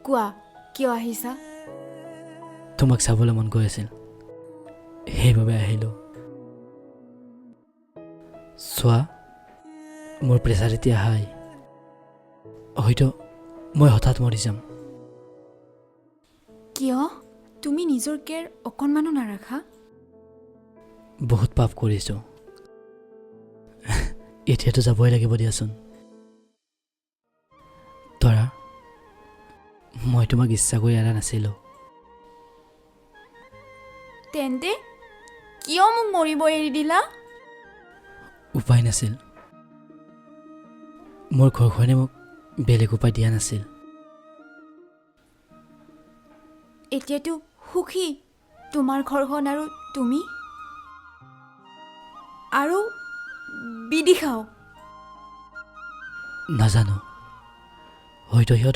কোৱা কিয় আহিছা? তোমাক চাবলৈ মন গৈ আছিল, সেইবাবে আহিলোঁ। চোৱা, মোৰ প্ৰেছাৰ এতিয়া হাই। হয়তো মই হঠাৎ মৰি যাম। কিয়? তুমি নিজৰ কেয়াৰ অকণমানো নাৰাখা? বহুত পাপ কৰিছোঁ। এতিয়াতো যাবই লাগিব দিয়াচোন। তৰা, মই তোমাক ইচ্ছা কৰি এৰা নাছিলোঁ। তেন্তে কিয় মোক মৰিব এৰি দিলা? উপায় নাছিল। মোৰ ঘৰখনে মোক বেলেগ উপায় দিয়া নাছিল। এতিয়াতো সুখী তোমাৰ ঘৰখন আৰু তুমি? আৰু বিদিশাও? নাজানো, হয়তো সিহঁত